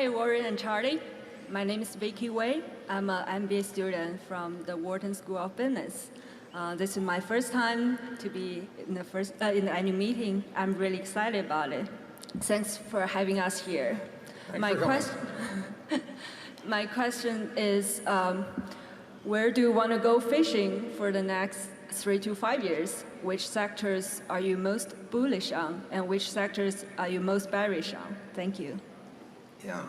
Hi, Warren and Charlie. My name is Vicky Wei. I'm an MBA student from the Wharton School of Business. This is my first time to be in the annual meeting. I'm really excited about it. Thanks for having us here. My question is, where do you want to go fishing for the next 3 to 5 years? Which sectors are you most bullish on, and which sectors are you most bearish on? Thank you. Yeah.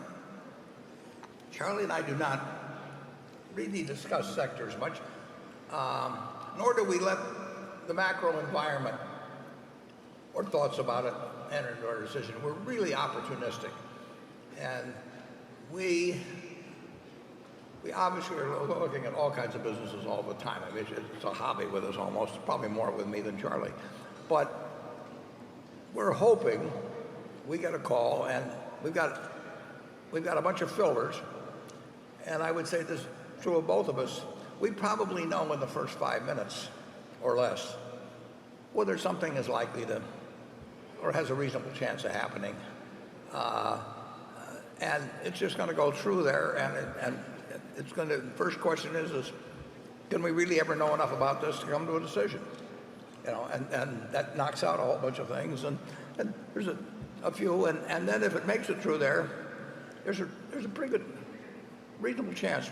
Charlie and I do not really discuss sectors much, nor do we let the macro environment or thoughts about it enter into our decision. We're really opportunistic. And we obviously are looking at all kinds of businesses all the time. I mean, it's a hobby with us almost, probably more with me than Charlie. But we're hoping we get a call, and we've got a bunch of fillers, and I would say this is true of both of us. We probably know in the first 5 minutes or less whether something is likely to, or has a reasonable chance of happening. And it's just going to go through there, and it's going to, the first question is can we really ever know enough about this to come to a decision? You know, and that knocks out a whole bunch of things, and there's a few, and then if it makes it through there, there's a pretty good, reasonable chance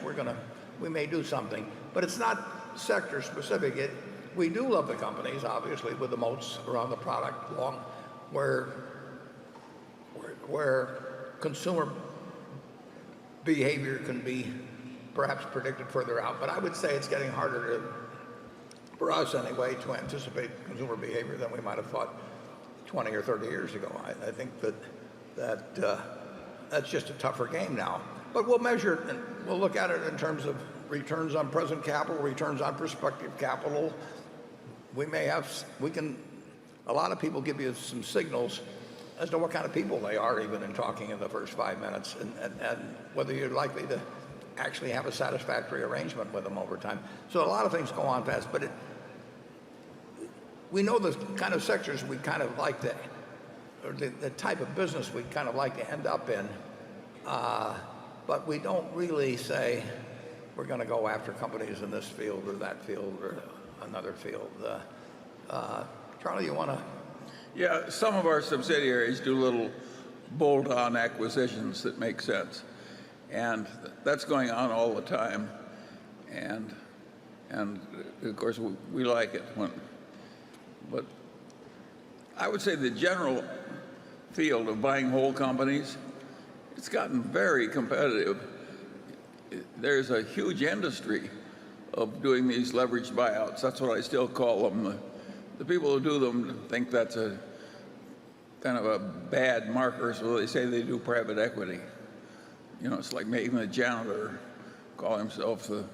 we may do something. But it's not sector specific. We do love the companies, obviously, with the moats around the product, where consumer behavior can be perhaps predicted further out. But I would say it's getting harder for us anyway, to anticipate consumer behavior than we might have thought 20 or 30 years ago. I think that's just a tougher game now. But we'll measure it, and we'll look at it in terms of returns on present capital, returns on prospective capital. A lot of people give you some signals as to what kind of people they are, even in talking in the first 5 minutes, and whether you're likely to actually have a satisfactory arrangement with them over time. So a lot of things go on fast, but we know the kind of sectors we kind of like to, or the type of business we kind of like to end up in, but we don't really say we're going to go after companies in this field or that field or another field. Charlie, you want to? Yeah, some of our subsidiaries do little bolt-on acquisitions that make sense, and that's going on all the time. And of course we like it. But I would say the general field of buying whole companies, it's gotten very competitive. There's a huge industry of doing these leveraged buyouts. That's what I still call them. The people who do them think that's a kind of a bad marker, so they say they do private equity. You know, it's like making the janitor call himself the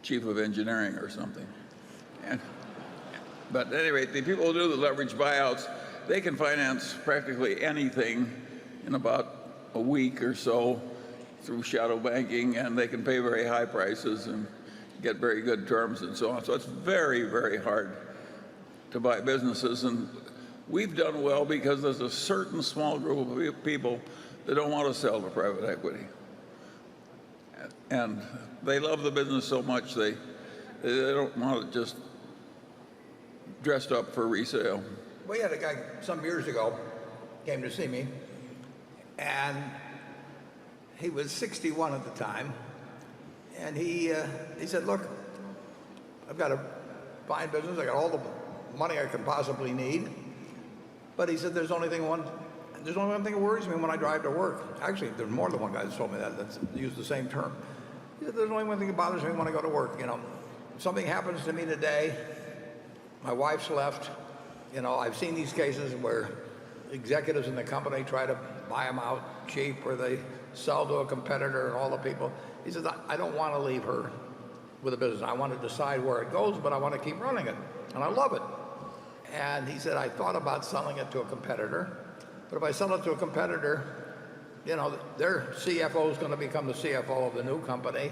chief of engineering or something. But at any rate, the people who do the leveraged buyouts, they can finance practically anything in about a week or so through shadow banking, and they can pay very high prices and get very good terms and so on. So it's very, very hard to buy businesses, and we've done well because there's a certain small group of people that don't want to sell to private equity. And they love the business so much they don't want it just dressed up for resale. We had a guy some years ago came to see me, and he was 61 at the time, and he said, "Look, I've got a fine business. I got all the money I can possibly need, but," he said, there's only one thing that worries me when I drive to work." Actually, there's more than one guy that's told me that's used the same term. He said, "There's only one thing that bothers me when I go to work. You know, if something happens to me today, my wife's left. You know, I've seen these cases where executives in the company try to buy them out cheap, or they sell to a competitor and all the people." He says, I don't want to leave her with a business. I want to decide where it goes, but I want to keep running it, and I love it." And he said, "I thought about selling it to a competitor, but if I sell it to a competitor, you know, their CFO is going to become the CFO of the new company,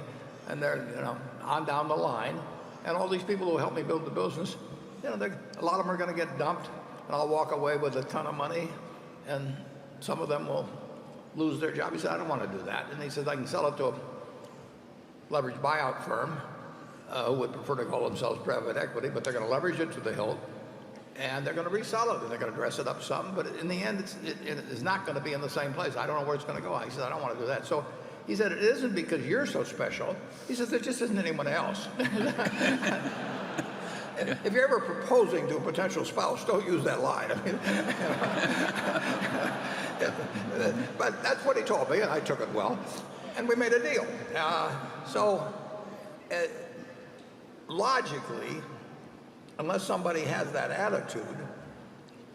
and they're, you know, on down the line, and all these people who helped me build the business, you know, a lot of them are going to get dumped, and I'll walk away with a ton of money, and some of them will lose their job. He said, I don't want to do that. And he said, I can sell it to a leveraged buyout firm who would prefer to call themselves private equity, but they're going to leverage it to the hilt, and they're going to resell it, and they're going to dress it up some, but in the end, it is not going to be in the same place. I don't know where it's going to go. He said, I don't want to do that. So he said, it isn't because you're so special. He said, there just isn't anyone else. If you're ever proposing to a potential spouse, don't use that line. I mean, but that's what he told me, and I took it well, and we made a deal. Logically, unless somebody has that attitude,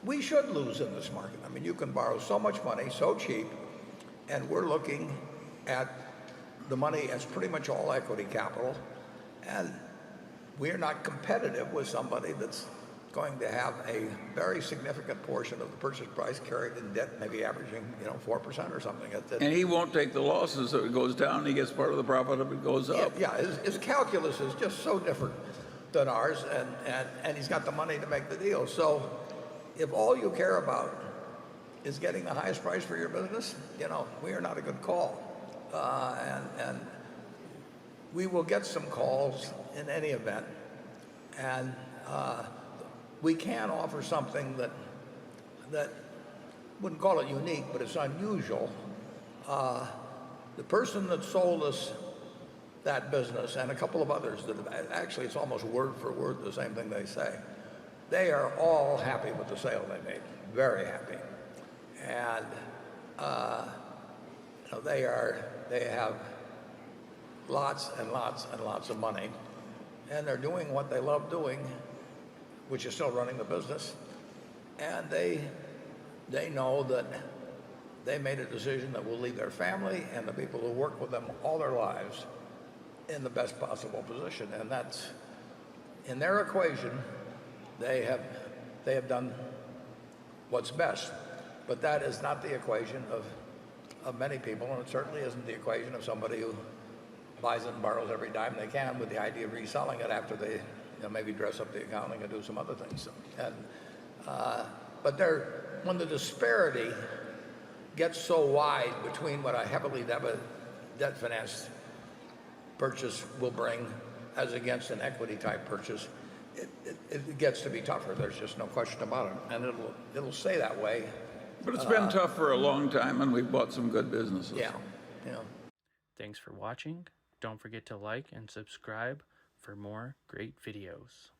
we should lose in this market. I mean, you can borrow so much money so cheap, and we're looking at the money as pretty much all equity capital, and we're not competitive with somebody that's going to have a very significant portion of the purchase price carried in debt, maybe averaging 4% or something. And he won't take the losses, so it goes down, he gets part of the profit if it goes up. Yeah, his calculus is just so different than ours, and he's got the money to make the deal. So if all you care about is getting the highest price for your business, we are not a good call. And we will get some calls in any event, and we can offer something that wouldn't call it unique, but it's unusual. The person that sold us that business, and a couple of others that actually it's almost word for word the same thing they say, they are all happy with the sale they made, very happy, and they have lots and lots and lots of money, and they're doing what they love doing, which is still running the business, and they know that they made a decision that will leave their family and the people who work with them all their lives in the best possible position. And that's, in their equation, they have done what's best. But that is not the equation of many people, and it certainly isn't the equation of somebody who buys it and borrows every dime they can with the idea of reselling it after they maybe dress up the accounting and do some other things. And but when the disparity gets so wide between what a heavily debt financed purchase will bring as against an equity type purchase, it gets to be tougher. There's just no question about it, and it'll stay that way. But it's been tough for a long time, and we've bought some good businesses. Yeah. Thanks for watching. Don't forget to like and subscribe for more great videos.